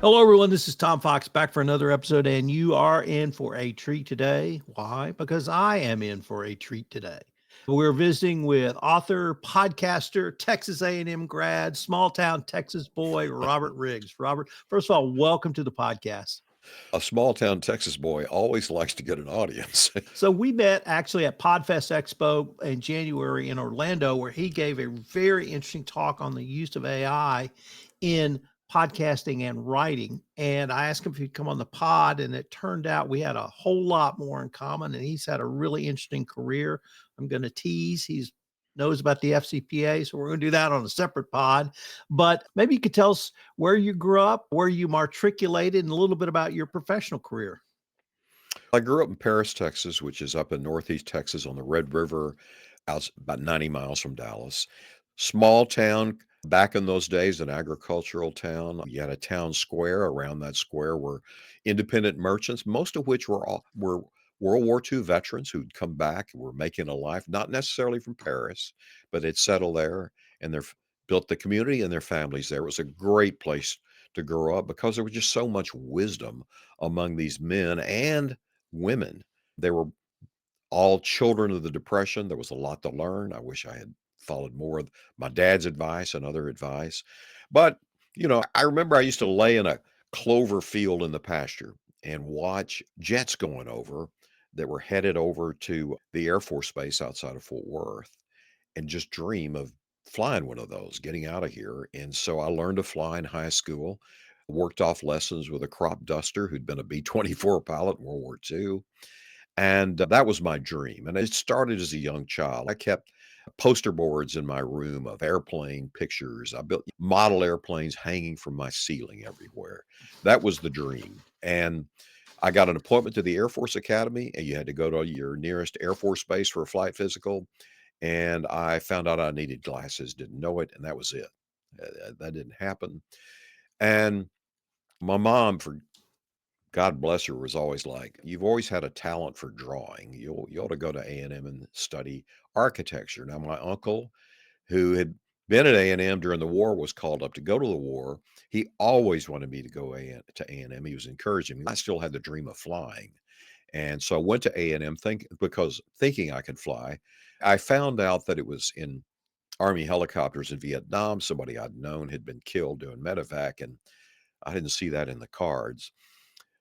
Hello, everyone. This is Tom Fox back for another episode, and you are in for a treat today. Why? Because I am in for a treat today. We're visiting with author, podcaster, Texas A&M grad, small town Texas boy, Robert Riggs. Robert, first of all, welcome to the podcast. A small town Texas boy always likes to get an audience. So we met actually at Podfest Expo in January in Orlando, where he gave a very interesting talk on the use of AI in podcasting and writing. And I asked him if he'd come on the pod, and it turned out we had a whole lot more in common. And he's had a really interesting career. I'm going to tease. He's knows about the FCPA, so we're going to do that on a separate pod. But maybe you could tell us where you grew up, where you matriculated, and a little bit about your professional career. I grew up in Paris, Texas, which is up in northeast Texas on the Red River, out about 90 miles from Dallas. Small town. Back in those days, an agricultural town. You had a town square. Around that square were independent merchants, most of which were World War II veterans who'd come back and were making a life, not necessarily from Paris, but had settled there and built the community and their families there. It was a great place to grow up because there was just so much wisdom among these men and women. They were all children of the Depression. There was a lot to learn. I wish I had followed more of my dad's advice and other advice. But, I remember I used to lay in a clover field in the pasture and watch jets going over that were headed over to the Air Force Base outside of Fort Worth and just dream of flying one of those, getting out of here. And so I learned to fly in high school, worked off lessons with a crop duster who'd been a B-24 pilot in World War II. And that was my dream. And it started as a young child. I kept poster boards in my room of airplane pictures. I built model airplanes hanging from my ceiling everywhere. That was the dream. And I got an appointment to the Air Force Academy, and you had to go to your nearest Air Force base for a flight physical. And I found out I needed glasses, didn't know it, and that was it. That didn't happen. And my mom, for God bless her, was always like, "You've always had a talent for drawing. You ought to go to A&M and study architecture." Now, my uncle, who had been at A&M during the war, was called up to go to the war. He always wanted me to go to A&M. He was encouraging me. I still had the dream of flying. And so I went to A&M thinking I could fly. I found out that it was in Army helicopters in Vietnam. Somebody I'd known had been killed doing medevac, and I didn't see that in the cards.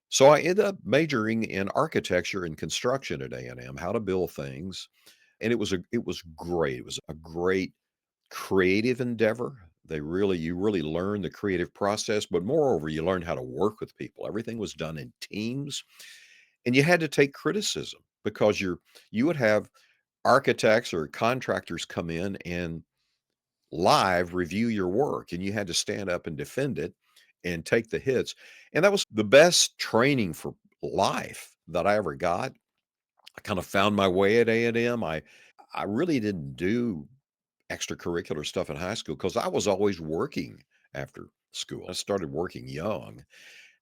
So I ended up majoring in architecture and construction at A&M, how to build things, and it was great. It was a great creative endeavor. You really learn the creative process, but moreover, you learn how to work with people. Everything was done in teams, and you had to take criticism because you would have architects or contractors come in and live review your work, and you had to stand up and defend it and take the hits. And that was the best training for life that I ever got. I kind of found my way at A&M. I really didn't do extracurricular stuff in high school because I was always working after school. I started working young.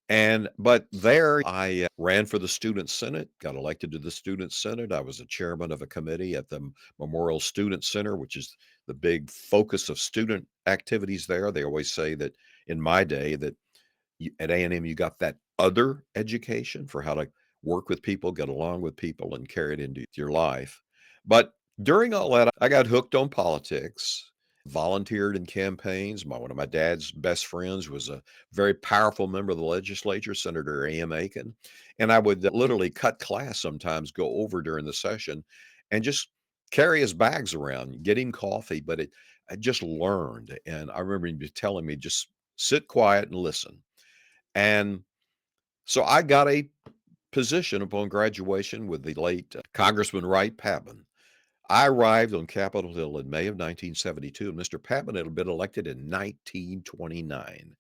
But there I ran for the student senate, got elected to the student senate. I was a chairman of a committee at the Memorial Student Center, which is the big focus of student activities there. They always say that in my day that at A&M you got that other education for how to work with people, get along with people, and carry it into your life. But during all that, I got hooked on politics, volunteered in campaigns. One of my dad's best friends was a very powerful member of the legislature, Senator A.M. Aiken. And I would literally cut class sometimes, go over during the session and just carry his bags around, get him coffee. I just learned. And I remember him telling me, just sit quiet and listen. And so I got a position upon graduation with the late Congressman Wright Patman. I arrived on Capitol Hill in May of 1972, and Mr. Patman had been elected in 1929.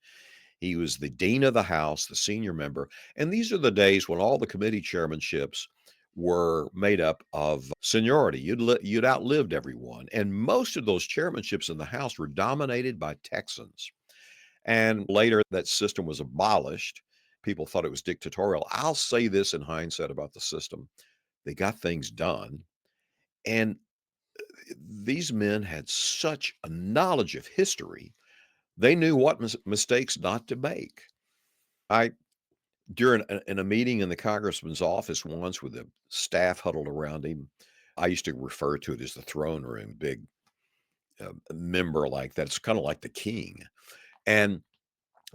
He was the dean of the House, the senior member, and these are the days when all the committee chairmanships were made up of seniority. You'd outlived everyone, and most of those chairmanships in the House were dominated by Texans. And later, that system was abolished. People thought it was dictatorial. I'll say this in hindsight about the system: they got things done, and these men had such a knowledge of history. They knew what mistakes not to make. I during in a meeting in the congressman's office once with the staff huddled around him, I used to refer to it as the throne room, big member like that. It's kind of like the king. And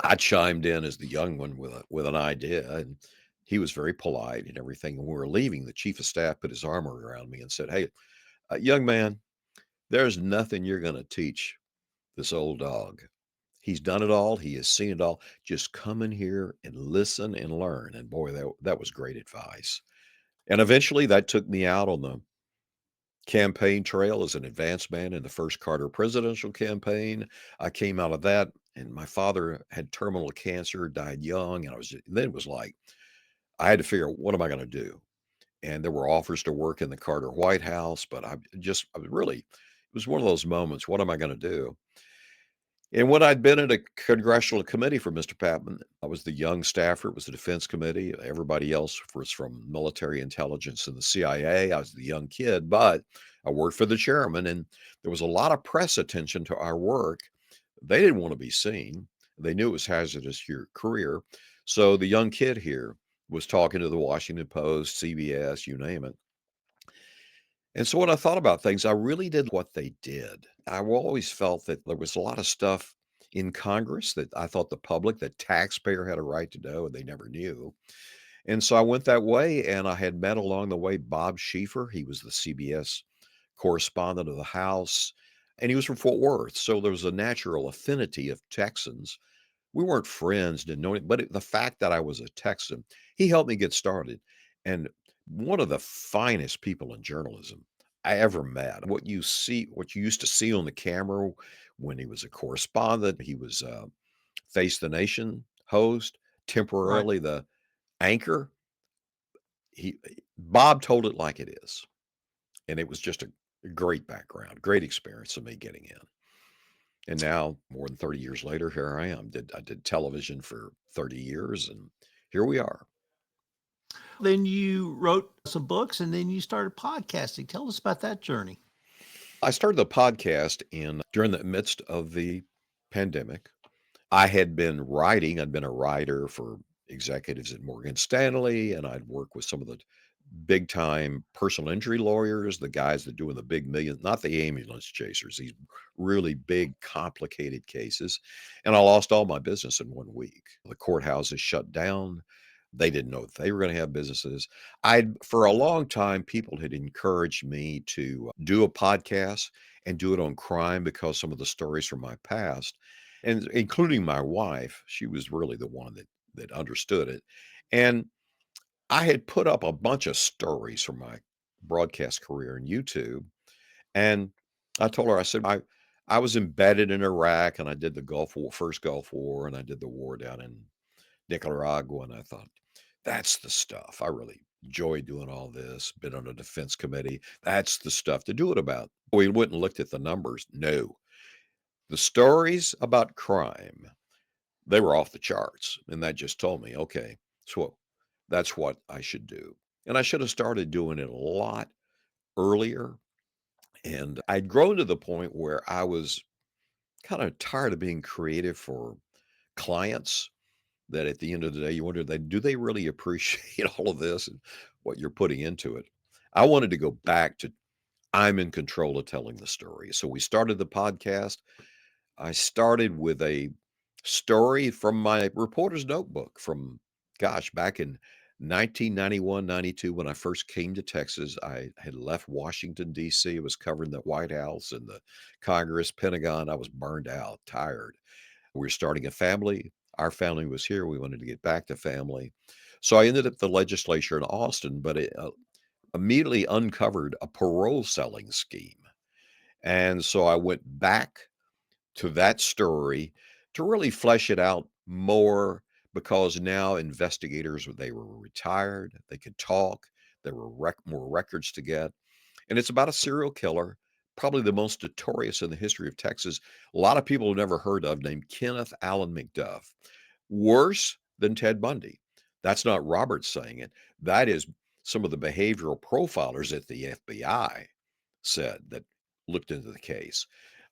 I chimed in as the young one with an idea, and he was very polite and everything. And when we were leaving, the chief of staff put his arm around me and said, "Hey, young man, there's nothing you're going to teach this old dog. He's done it all. He has seen it all. Just come in here and listen and learn." And boy, that was great advice. And eventually, that took me out on the campaign trail as an advance man in the first Carter presidential campaign. I came out of that, and my father had terminal cancer, died young, and then it was like I had to figure out what am I going to do. And there were offers to work in the Carter White House, but I was really it was one of those moments. What am I going to do? And when I'd been at a congressional committee for Mr. Patman, I was the young staffer. It was the Defense Committee. Everybody else was from military intelligence and the CIA. I was the young kid, but I worked for the chairman, and there was a lot of press attention to our work. They didn't want to be seen. They knew it was hazardous to your career. So the young kid here was talking to the Washington Post, CBS, you name it. And so when I thought about things, I really did what they did. I always felt that there was a lot of stuff in Congress that I thought the public, the taxpayer had a right to know, and they never knew. And so I went that way, and I had met along the way Bob Schieffer. He was the CBS correspondent of the House, and he was from Fort Worth. So there was a natural affinity of Texans. We weren't friends, didn't know it, but the fact that I was a Texan, he helped me get started. And one of the finest people in journalism I ever met. What you used to see on the camera when he was a correspondent, he was Face the Nation host, Right. temporarily the anchor. Bob told it like it is, and it was just a great background, great experience of me getting in. And now, more than 30 years later, here I am. I did television for 30 years, and here we are. Then you wrote some books and then you started podcasting. Tell us about that journey. I started the podcast in during the midst of the pandemic. I had been writing. I'd been a writer for executives at Morgan Stanley, and I'd worked with some of the big time personal injury lawyers, the guys that doing the big million, not the ambulance chasers, these really big, complicated cases. And I lost all my business in 1 week. The courthouses shut down. They didn't know if they were going to have businesses. For a long time, people had encouraged me to do a podcast and do it on crime because some of the stories from my past, and including my wife, she was really the one that understood it. And I had put up a bunch of stories from my broadcast career in YouTube, and I told her, I said, I was embedded in Iraq, and I did the Gulf War, first Gulf War, and I did the war down in Nicaragua, and I thought, that's the stuff. I really enjoy doing all this, been on a defense committee. That's the stuff to do it about. We went and looked at the numbers. No. The stories about crime, they were off the charts, and that just told me, okay, so that's what I should do. And I should have started doing it a lot earlier. And I'd grown to the point where I was kind of tired of being creative for clients that at the end of the day, you wonder, do they really appreciate all of this and what you're putting into it? I wanted to go back to I'm in control of telling the story. So we started the podcast. I started with a story from my reporter's notebook from, gosh, back in 1991, 92, when I first came to Texas. I had left Washington, D.C., was covering the White House and the Congress, Pentagon. I was burned out, tired. We were starting a family. Our family was here. We wanted to get back to family. So I ended up at the legislature in Austin, but it immediately uncovered a parole selling scheme. And so I went back to that story to really flesh it out more because now investigators, they were retired, they could talk, there were more records to get. And it's about a serial killer, probably the most notorious in the history of Texas. A lot of people have never heard of, named Kenneth Allen McDuff. Worse than Ted Bundy. That's not Robert saying it. That is some of the behavioral profilers at the FBI said that looked into the case.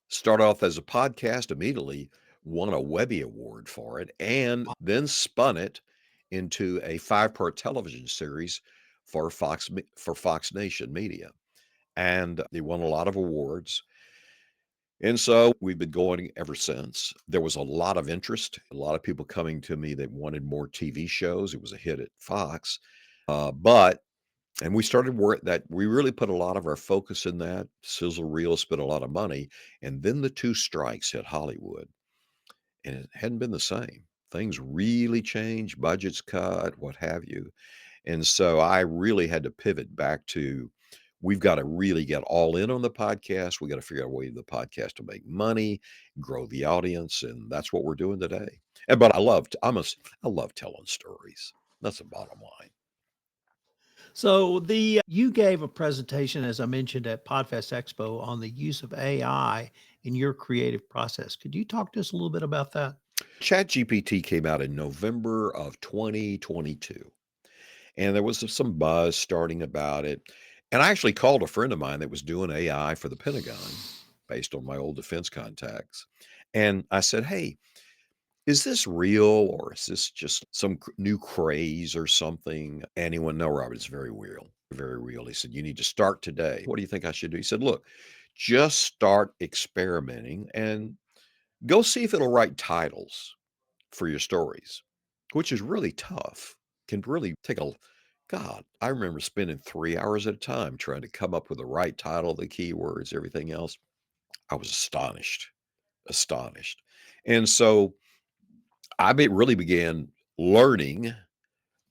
Start off as a podcast, immediately won a Webby Award for it, and then spun it into a 5-part television series for Fox Nation Media, and they won a lot of awards, and so we've been going ever since. There was a lot of interest, a lot of people coming to me that wanted more TV shows. It was a hit at Fox, but and we started work that we really put a lot of our focus in that, sizzle reel, spent a lot of money, and then the 2 strikes hit Hollywood, and it hadn't been the same. Things really changed, budgets cut, what have you, and so I really had to pivot back to, we've gotta really get all in on the podcast, we gotta figure out a way for the podcast to make money, grow the audience, and that's what we're doing today. And but I love telling stories. That's the bottom line. So you gave a presentation, as I mentioned at Podfest Expo, on the use of AI in your creative process. Could you talk to us a little bit about that? ChatGPT came out in November of 2022, and there was some buzz starting about it. And I actually called a friend of mine that was doing AI for the Pentagon based on my old defense contacts. And I said, "Hey, is this real or is this just some new craze or something?" And he went, "No, Robert, it's very real, very real." He said, "You need to start today. What do you think I should do?" He said, "Look, just start experimenting and go see if it'll write titles for your stories," which is really tough. Can really take a God, I remember spending 3 hours at a time trying to come up with the right title, the keywords, everything else. I was astonished, astonished. And so really began learning,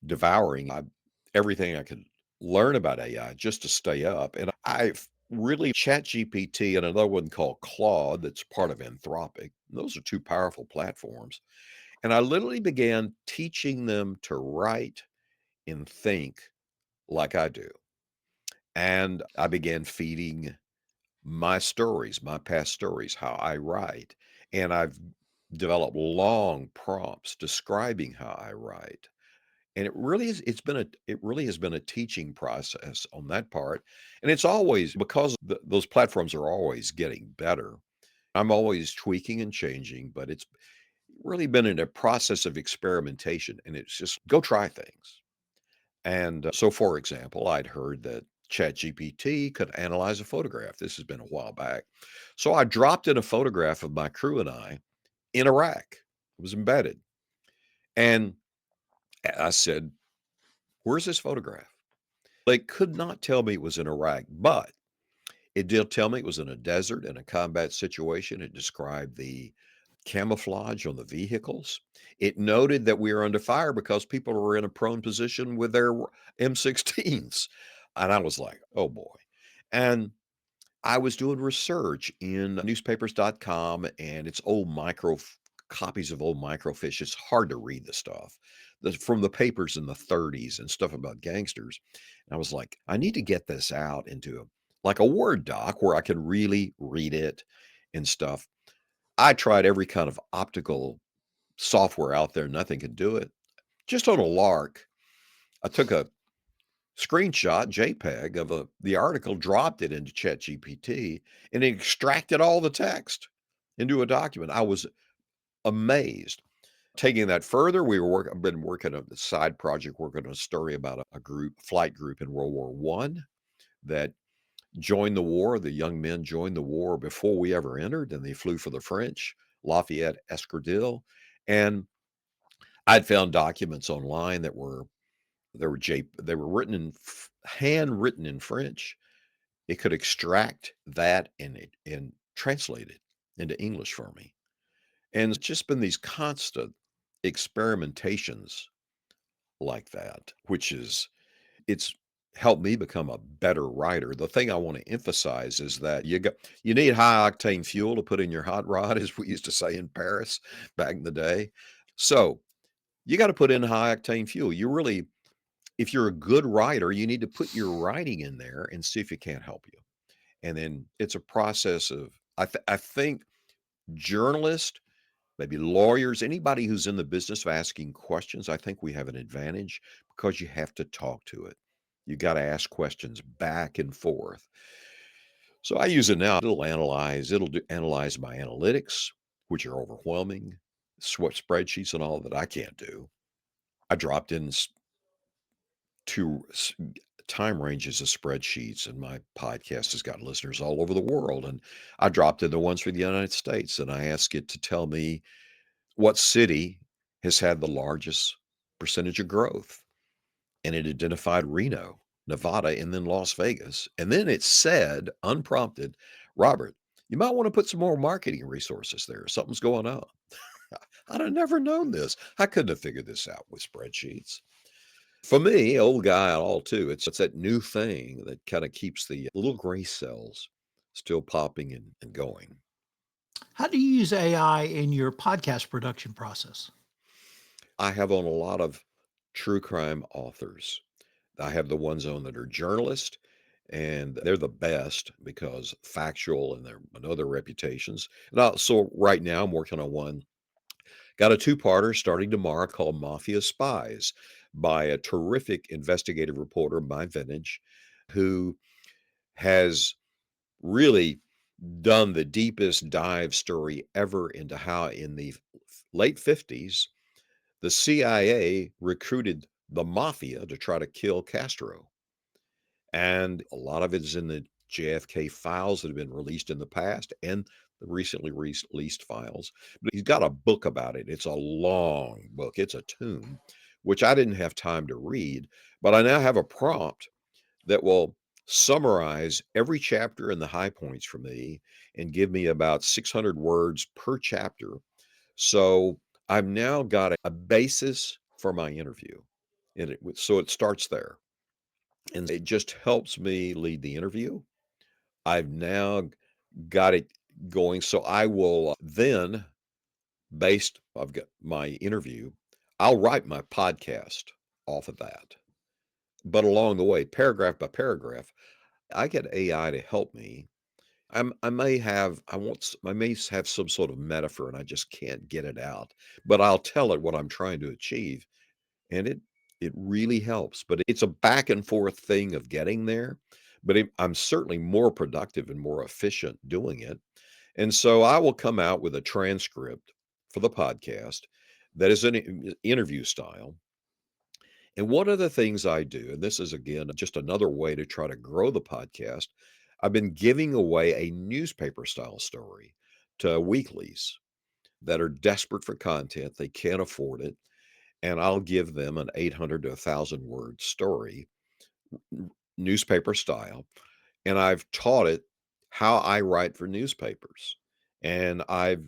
devouring everything I could learn about AI just to stay up. And I've really ChatGPT and another one called Claude that's part of Anthropic. Those are 2 powerful platforms. And I literally began teaching them to write and think like I do. And I began feeding my stories, my past stories, how I write. And I've developed long prompts describing how I write. And it really has been a teaching process on that part. And it's always because those platforms are always getting better. I'm always tweaking and changing, but it's really been in a process of experimentation, and it's just go try things. And so, for example, I'd heard that ChatGPT could analyze a photograph. This has been a while back. So I dropped in a photograph of my crew and I in Iraq. It was embedded. And I said, "Where's this photograph?" They could not tell me it was in Iraq, but it did tell me it was in a desert in a combat situation. It described the camouflage on the vehicles. It noted that we were under fire because people were in a prone position with their M16s. And I was like, "Oh boy." And I was doing research in newspapers.com, and it's old copies of old microfiche. It's hard to read the stuff from the papers in the 30s and stuff about gangsters. And I was like, I need to get this out into like a Word doc where I can really read it and stuff. I tried every kind of optical software out there, nothing could do it. Just on a lark, I took a screenshot, JPEG of the article, dropped it into ChatGPT, and it extracted all the text into a document. I was amazed. Taking that further, I've been working on the side project, working on a story about a flight group in World War One that joined the war. The young men joined the war before we ever entered, and they flew for the French, Lafayette Escadrille. And I'd found documents online that they were written handwritten in French. It could extract that and translate it into English for me. And it's just been these constant experimentations like that, which is it's helped me become a better writer. The thing I want to emphasize is that you need high octane fuel to put in your hot rod, as we used to say in Paris back in the day. So you got to put in high octane fuel. If you're a good writer, you need to put your writing in there and see if it can't help you. And then it's a process of I think journalists, maybe lawyers, anybody who's in the business of asking questions, I think we have an advantage because you have to talk to it. You got to ask questions back and forth. So I use it now. It'll analyze my analytics, which are overwhelming, spreadsheets and all that I can't do. I dropped in two time ranges of spreadsheets, and my podcast has got listeners all over the world. And I dropped in the ones for the United States, and I asked it to tell me what city has had the largest percentage of growth. And it identified Reno, Nevada, and then Las Vegas. And then it said, unprompted, Robert, you might want to put some more marketing resources there. Something's going on. I'd have never known this. I couldn't have figured this out with spreadsheets. For me, old guy and all too, it's that new thing that kind of keeps the little gray cells still popping and going. How do you use AI in your podcast production process? I have on a lot of true crime authors. I have the ones on that are journalists, and they're the best because factual and I know their reputations. So right now I'm working on one. Got a two-parter starting tomorrow called Mafia Spies by a terrific investigative reporter, my vintage, who has really done the deepest dive story ever into how in the late 50s, the CIA recruited the mafia to try to kill Castro. And a lot of it is in the JFK files that have been released in the past and the recently released files. But he's got a book about it. It's a long book. It's a tome, which I didn't have time to read, but I now have a prompt that will summarize every chapter and the high points for me and give me about 600 words per chapter. So I've now got a basis for my interview. So it starts there. And it just helps me lead the interview. I've now got it going. So I will then, I've got my interview, I'll write my podcast off of that. But along the way, paragraph by paragraph, I get AI to help me. I may have, I may have some sort of metaphor and I just can't get it out, but I'll tell it what I'm trying to achieve. And it really helps, but it's a back and forth thing of getting there, but I'm certainly more productive and more efficient doing it, and so I will come out with a transcript for the podcast that is an interview style, and one of the things I do, and this is, again, just another way to try to grow the podcast, I've been giving away a newspaper style story to weeklies that are desperate for content, they can't afford it, and I'll give them an 800 to 1,000 word story, newspaper style. And I've taught it how I write for newspapers. And I've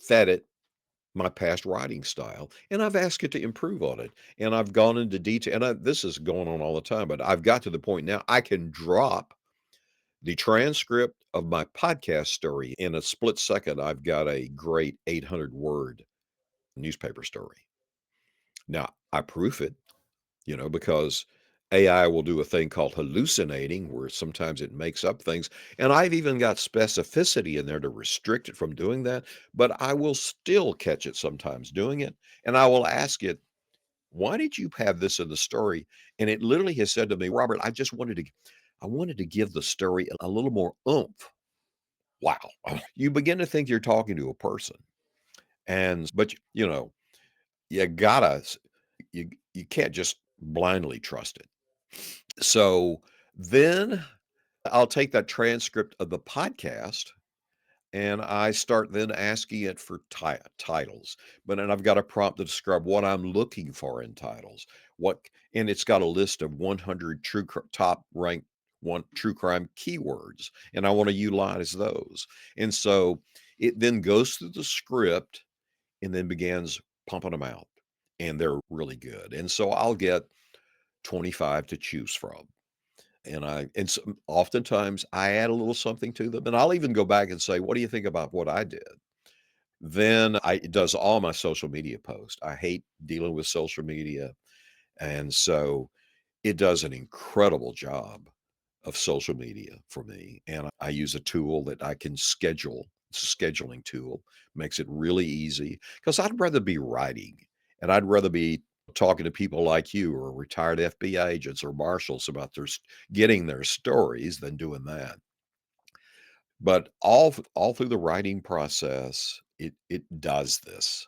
fed it my past writing style. And I've asked it to improve on it. And I've gone into detail. And this is going on all the time, but I've got to the point now I can drop the transcript of my podcast story in a split second. I've got a great 800 word newspaper story. Now, I proof it, because AI will do a thing called hallucinating, where sometimes it makes up things. And I've even got specificity in there to restrict it from doing that, but I will still catch it sometimes doing it. And I will ask it, why did you have this in the story? And it literally has said to me, Robert, I wanted to give the story a little more oomph. Wow. You begin to think you're talking to a person. But you gotta, you can't just blindly trust it. So then I'll take that transcript of the podcast and I start then asking it for titles. But then I've got a prompt to describe what I'm looking for in titles. And it's got a list of 100 top ranked true crime keywords, and I want to utilize those. And so it then goes through the script and then begins pumping them out, and they're really good. And so I'll get 25 to choose from. Oftentimes I add a little something to them, and I'll even go back and say, "What do you think about what I did?" Then it does all my social media posts. I hate dealing with social media, and so it does an incredible job of social media for me, and I use a tool that I can schedule. It's a scheduling tool, makes it really easy because 'cause I'd rather be writing, and I'd rather be talking to people like you or retired FBI agents or marshals about getting their stories than doing that. But all through the writing process, it does this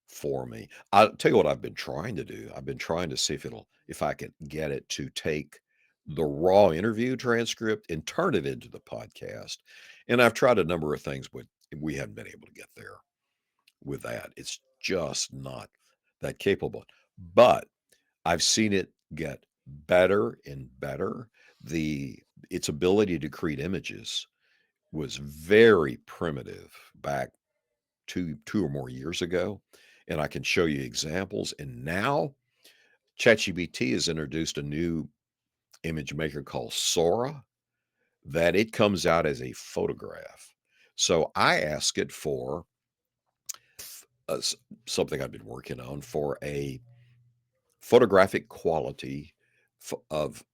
for me. I'll tell you what I've been trying to do. I've been trying to see if I can get it to take the raw interview transcript and turn it into the podcast. And I've tried a number of things, but we haven't been able to get there with that. It's just not that capable. But I've seen it get better and better. The its ability to create images was very primitive back two or more years ago, and I can show you examples. And now ChatGPT has introduced a new image maker called Sora that it comes out as a photograph. So I ask it for uh, s- something I've been working on for a photographic quality of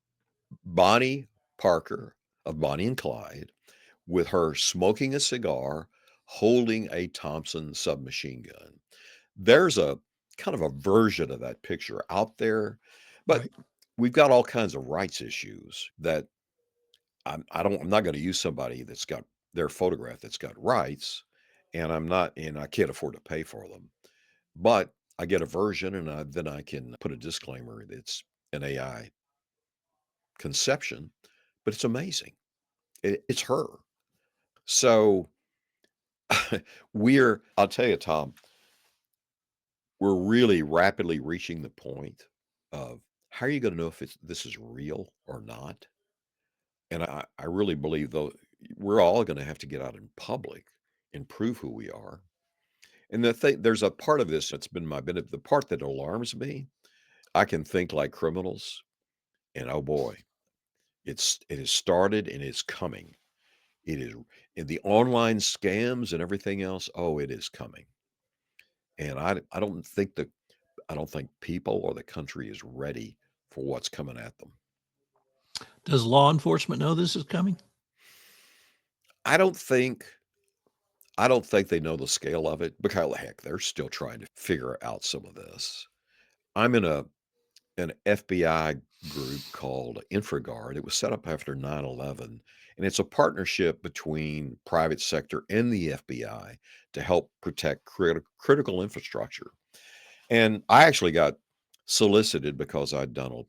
Bonnie Parker of Bonnie and Clyde with her smoking a cigar, holding a Thompson submachine gun. There's a kind of a version of that picture out there, but Right. we've got all kinds of rights issues that I'm not going to use somebody that's got their photograph that's got rights, and I can't afford to pay for them. But I get a version, and then I can put a disclaimer. It's an AI conception, but it's amazing. It's her. So I'll tell you, Tom, we're really rapidly reaching the point of how are you going to know if this is real or not? And I really believe, though, we're all going to have to get out in public and prove who we are. And there's a part of this that's been the part that alarms me. I can think like criminals, and oh boy, it has started and it's coming. It is in the online scams and everything else. Oh, it is coming. And I don't think people or the country is ready for what's coming at them. Does law enforcement know this is coming? I don't think I don't think they know the scale of it, because heck, they're still trying to figure out some of this. I'm in an FBI group called InfraGard. It was set up after 9/11, and it's a partnership between private sector and the FBI to help protect critical infrastructure. And I actually got solicited because I'd done a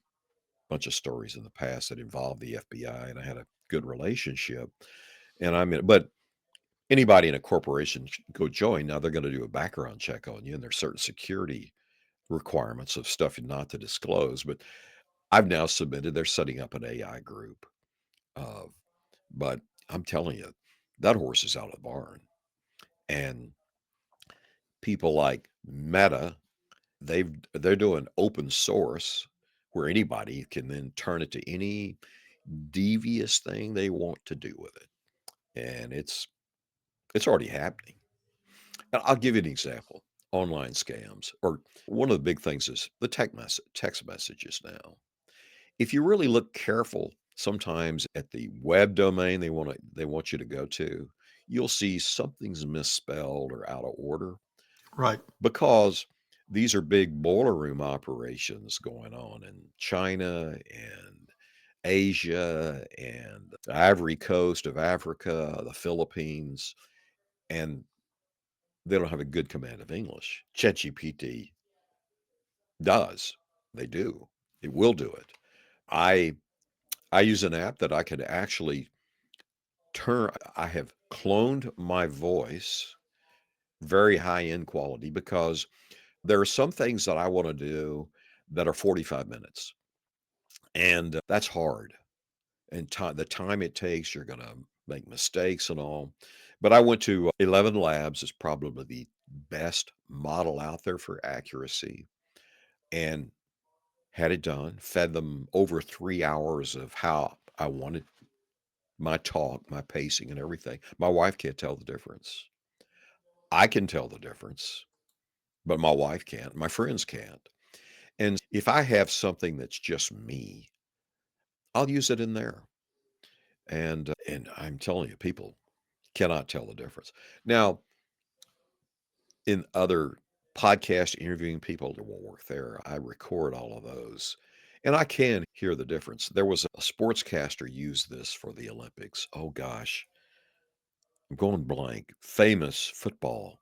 bunch of stories in the past that involved the FBI, and I had a good relationship. And but anybody in a corporation go join. Now they're going to do a background check on you, and there's certain security requirements of stuff not to disclose. But I've now submitted. They're setting up an AI group. Uh, but I'm telling you, that horse is out of the barn. And people like Meta, they're doing open source where anybody can then turn it to any devious thing they want to do with it. And it's already happening. And I'll give you an example. Online scams, or one of the big things is the text messages now. If you really look careful, sometimes at the web domain they want you to go to, you'll see something's misspelled or out of order, Right. because these are big boiler room operations going on in China and Asia and the Ivory Coast of Africa, the Philippines, and they don't have a good command of English. ChatGPT does. They do. It will do it. I I use an app that I could actually turn I have cloned my voice, very high end quality, because there are some things that I want to do that are 45 minutes. And that's hard. And the time it takes, you're going to make mistakes and all. But I went to 11 Labs, is probably the best model out there for accuracy, and had it done, fed them over 3 hours of how I wanted my talk, my pacing, and everything. My wife can't tell the difference. I can tell the difference, but my wife can't. My friends can't. And if I have something that's just me, I'll use it in there. And I'm telling you, people cannot tell the difference. Now, in other podcast interviewing people that won't work there, I record all of those. And I can hear the difference. There was a sportscaster used this for the Olympics. Oh gosh, I'm going blank, famous football.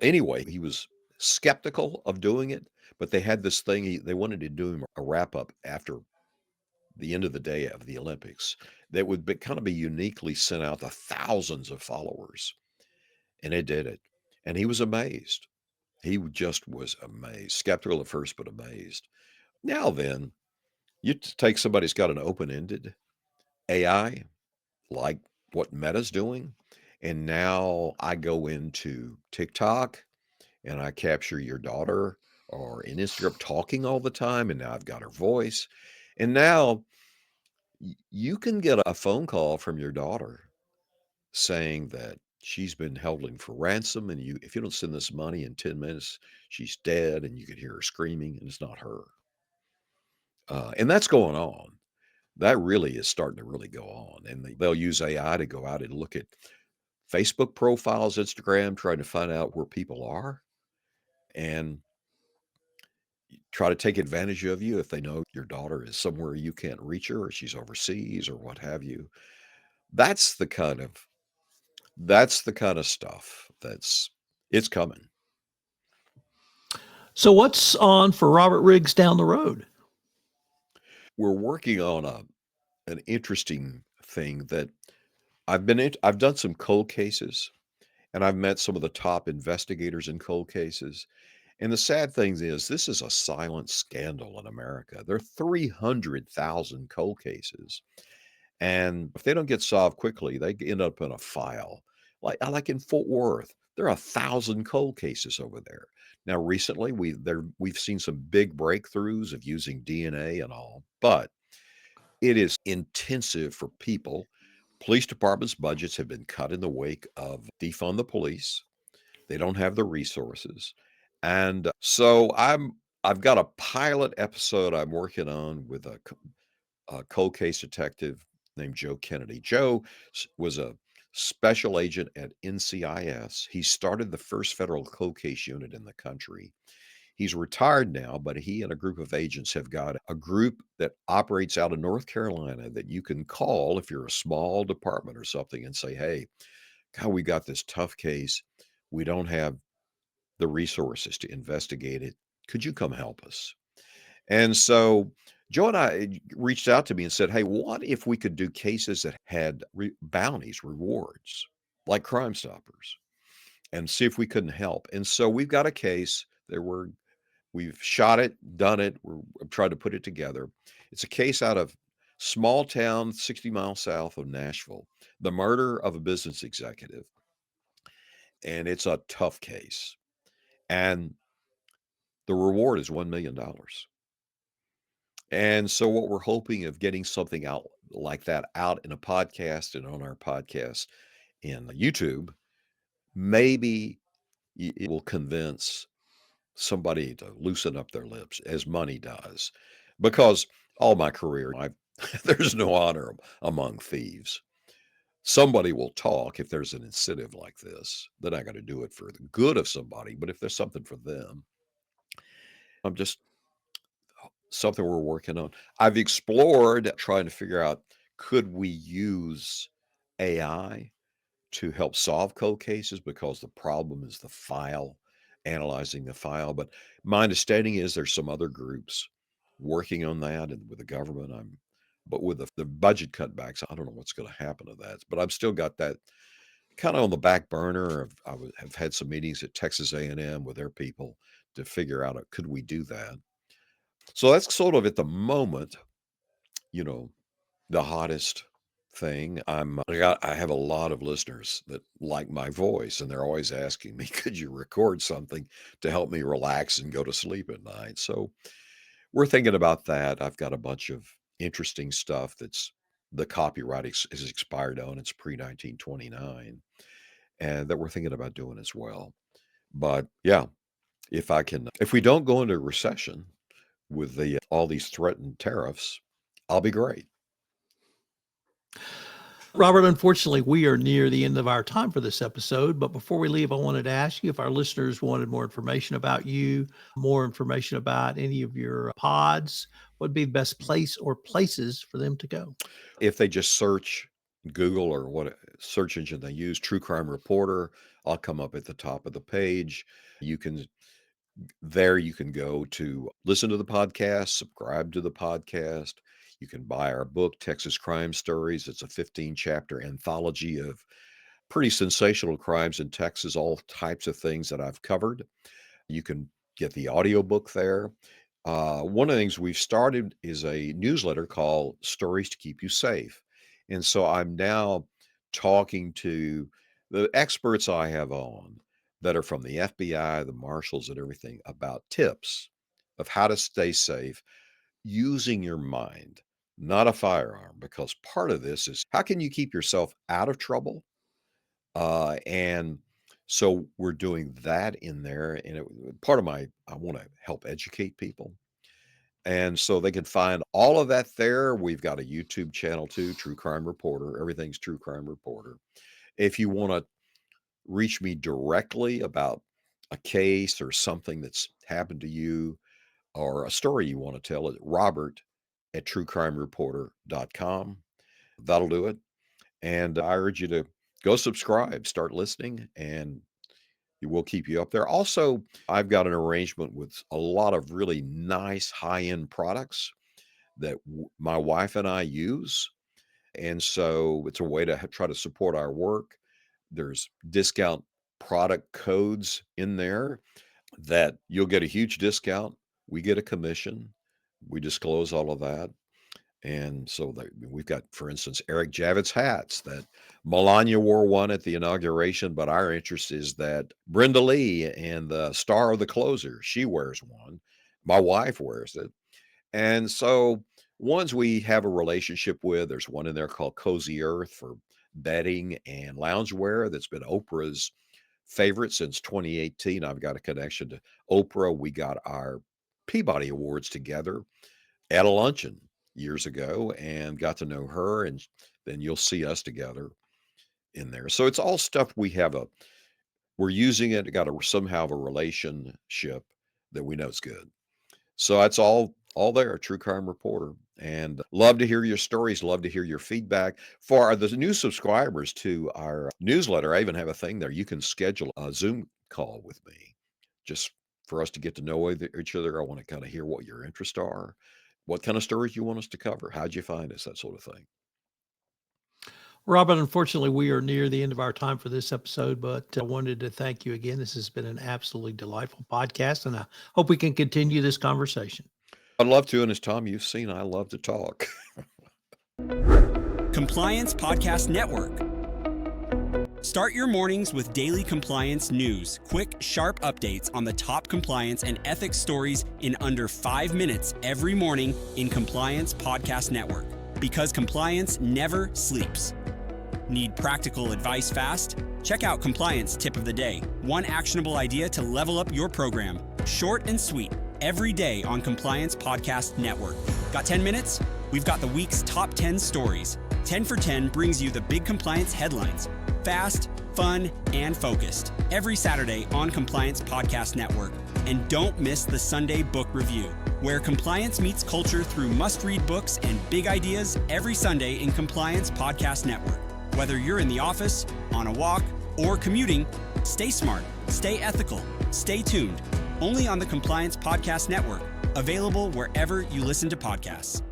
Anyway, he was skeptical of doing it, but they had this thing, they wanted to do him a wrap up after the end of the day of the Olympics that would kind of be uniquely sent out to thousands of followers. And it did it. And he was amazed. Just was amazed, skeptical at first, but amazed. Now then, you take somebody who's got an open-ended AI, like what Meta's doing, and now I go into TikTok and I capture your daughter or in Instagram talking all the time, and now I've got her voice. And now you can get a phone call from your daughter saying that she's been held for ransom, and if you don't send this money in 10 minutes, she's dead, and you could hear her screaming, and it's not her. And that's going on. That really is starting to really go on. And they'll use AI to go out and look at Facebook profiles, Instagram, trying to find out where people are and try to take advantage of you if they know your daughter is somewhere you can't reach her or she's overseas or what have you. That's the kind of stuff it's coming. So what's on for Robert Riggs down the road? We're working on an interesting thing that I've done some cold cases, and I've met some of the top investigators in cold cases. And the sad thing is, this is a silent scandal in America. There are 300,000 cold cases. And if they don't get solved quickly, they end up in a file. Like in Fort Worth, there are 1,000 cold cases over there. Now, recently, we've seen some big breakthroughs of using DNA and all, but it is intensive for people. Police departments' budgets have been cut in the wake of defund the police. They don't have the resources. And so I've got a pilot episode I'm working on with a cold case detective named Joe Kennedy. Joe was a special agent at NCIS. He started the first federal cold case unit in the country. He's retired now, but he and a group of agents have got a group that operates out of North Carolina that you can call if you're a small department or something and say, hey, God, we got this tough case. We don't have the resources to investigate it. Could you come help us? And so Joe and I reached out to me and said, hey, what if we could do cases that had bounties, rewards, like Crime Stoppers, and see if we couldn't help? And so we've got a case that we've shot it, done it. I'm trying to put it together. It's a case out of small town, 60 miles south of Nashville, the murder of a business executive. And it's a tough case. And the reward is $1 million. And so what we're hoping of getting something out like that out in a podcast and on our podcast in YouTube, maybe it will convince somebody to loosen up their lips as money does. Because all my career, there's no honor among thieves. Somebody will talk if there's an incentive like this. They're not going to do it for the good of somebody, but if there's something for them, I'm just something we're working on. I've explored trying to figure out, could we use AI to help solve cold cases because the problem is the file, analyzing the file. But my understanding is there's some other groups working on that, and with the government, but with the budget cutbacks, I don't know what's going to happen to that. But I've still got that kind of on the back burner. Have had some meetings at Texas A&M with their people to figure out, could we do that? So that's sort of at the moment, you know, the hottest thing. I have a lot of listeners that like my voice, and they're always asking me, could you record something to help me relax and go to sleep at night? So we're thinking about that. I've got a bunch of interesting stuff that's the copyright is expired on. It's pre-1929, and that we're thinking about doing as well. But yeah, if we don't go into a recession with all these threatened tariffs, I'll be great. Robert, unfortunately, we are near the end of our time for this episode. But before we leave, I wanted to ask you if our listeners wanted more information about you, more information about any of your pods, what would be the best place or places for them to go? If they just search, Google or what search engine they use, True Crime Reporter, I'll come up at the top of the page. You can you can go to listen to the podcast, subscribe to the podcast. You can buy our book, Texas Crime Stories. It's a 15-chapter anthology of pretty sensational crimes in Texas, all types of things that I've covered. You can get the audiobook there. One of the things we've started is a newsletter called Stories to Keep You Safe. And so I'm now talking to the experts I have on that are from the FBI, the marshals, and everything about tips of how to stay safe using your mind, not a firearm, because part of this is how can you keep yourself out of trouble? And so we're doing that in there. And part of I want to help educate people. And so they can find all of that there. We've got a YouTube channel too, True Crime Reporter. Everything's True Crime Reporter. If you want to reach me directly about a case or something that's happened to you or a story you want to tell, it Robert at truecrimereporter.com. That'll do it. And I urge you to go subscribe, start listening, and it will keep you up there. Also, I've got an arrangement with a lot of really nice high-end products that my wife and I use. And so it's a way to try to support our work. There's discount product codes in there that you'll get a huge discount. We get a commission. We disclose all of that. And so we've got, for instance, Eric Javits hats that Melania wore one at the inauguration, but our interest is that Brenda Lee and the star of the closer, she wears one. My wife wears it. And so ones we have a relationship with, there's one in there called Cozy Earth for bedding and loungewear that's been Oprah's favorite since 2018. I've got a connection to Oprah. We got our Peabody Awards together at a luncheon years ago and got to know her, and then you'll see us together in there. So it's all stuff we're using it, got to somehow have a relationship that we know is good. So that's all there, True Crime Reporter. And love to hear your stories, love to hear your feedback. For the new subscribers to our newsletter, I even have a thing there. You can schedule a Zoom call with me just for us to get to know each other. I want to kind of hear what your interests are, what kind of stories you want us to cover, how'd you find us, that sort of thing. Robert, unfortunately, we are near the end of our time for this episode, but I wanted to thank you again. This has been an absolutely delightful podcast, and I hope we can continue this conversation. I'd love to, and as Tom, you've seen, I love to talk. Compliance Podcast Network. Start your mornings with daily compliance news, quick, sharp updates on the top compliance and ethics stories in under 5 minutes every morning in Compliance Podcast Network. Because compliance never sleeps. Need practical advice fast? Check out Compliance Tip of the Day. One actionable idea to level up your program. Short and sweet. Every day on Compliance Podcast Network. Got 10 minutes? We've got the week's top 10 stories. 10 for 10 brings you the big compliance headlines. Fast, fun, and focused. Every Saturday on Compliance Podcast Network. And don't miss the Sunday Book Review, where compliance meets culture through must-read books and big ideas every Sunday in Compliance Podcast Network. Whether you're in the office, on a walk, or commuting, stay smart, stay ethical, stay tuned. Only on the Compliance Podcast Network, available wherever you listen to podcasts.